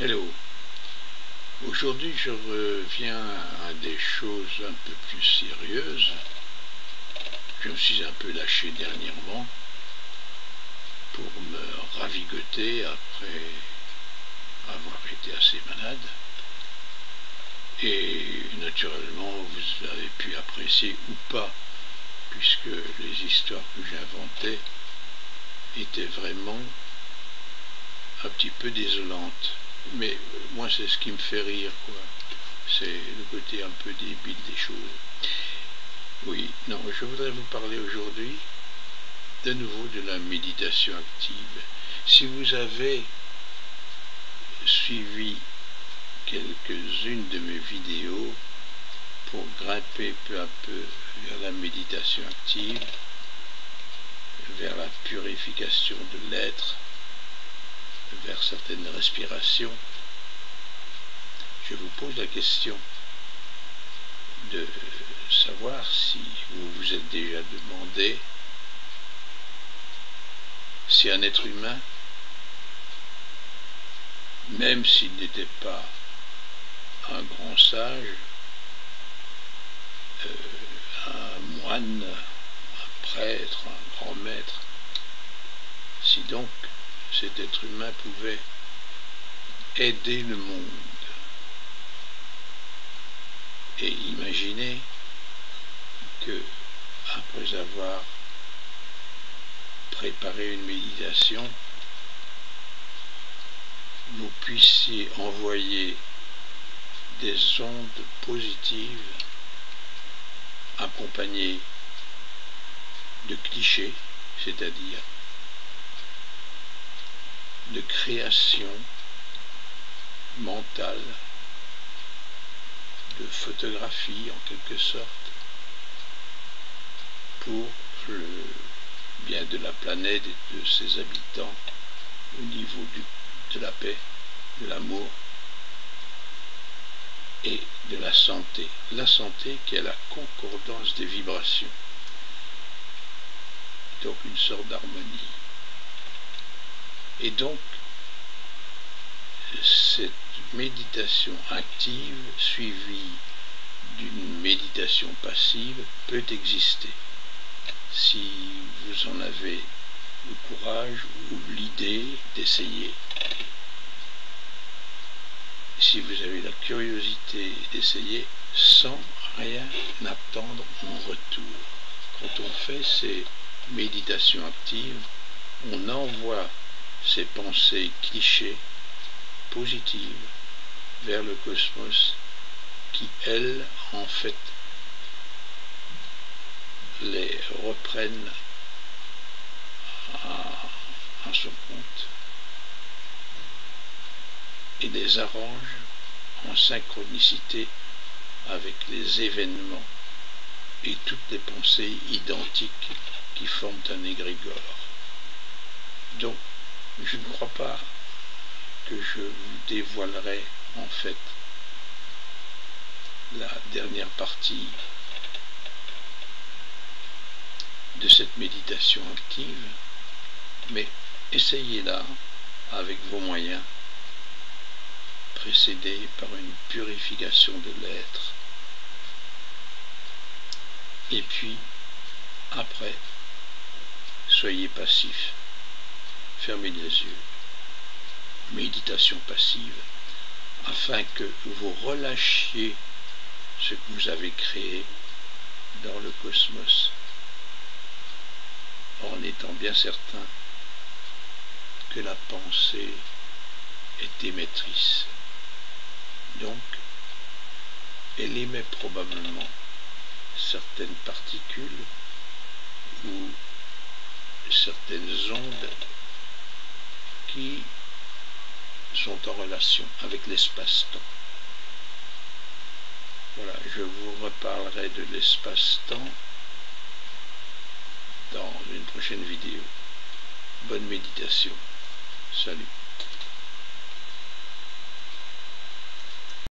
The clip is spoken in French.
Hello. Aujourd'hui, je reviens à des choses un peu plus sérieuses. Je me suis un peu lâché dernièrement pour me ravigoter après avoir été assez malade. Et naturellement, vous avez pu apprécier ou pas, puisque les histoires que j'inventais étaient vraiment un petit peu désolantes. Mais moi, c'est ce qui me fait rire, quoi. C'est le côté un peu débile des choses. Oui, non, je voudrais vous parler aujourd'hui de nouveau de la méditation active. Si vous avez suivi quelques-unes de mes vidéos pour grimper peu à peu vers la méditation active, vers la purification de l'être, vers certaines respirations, je vous pose la question de savoir si vous vous êtes déjà demandé si un être humain, même s'il n'était pas un grand sage, un moine, un prêtre, un grand maître, si donc cet être humain pouvait aider le monde. Et imaginez que, après avoir préparé une méditation, vous puissiez envoyer des ondes positives accompagnées de clichés, c'est-à-dire de création mentale, de photographie en quelque sorte, pour le bien de la planète et de ses habitants au niveau de la paix, de l'amour et de la santé. La santé qui est la concordance des vibrations, donc une sorte d'harmonie. Et donc, cette méditation active suivie d'une méditation passive peut exister si vous en avez le courage ou l'idée d'essayer. Si vous avez la curiosité d'essayer sans rien attendre en retour. Quand on fait ces méditations actives, on envoie ces pensées clichés positives vers le cosmos qui, elles, en fait, les reprennent à son compte et les arrange en synchronicité avec les événements et toutes les pensées identiques qui forment un égrégore. Donc, je ne crois pas que je vous dévoilerai en fait la dernière partie de cette méditation active, mais essayez-la avec vos moyens, précédés par une purification de l'être, et puis après soyez passif, fermez les yeux, méditation passive, afin que vous relâchiez ce que vous avez créé dans le cosmos, en étant bien certain que la pensée est émettrice. Donc, elle émet probablement certaines particules ou certaines ondes qui sont en relation avec l'espace-temps. Voilà, je vous reparlerai de l'espace-temps dans une prochaine vidéo. Bonne méditation. Salut.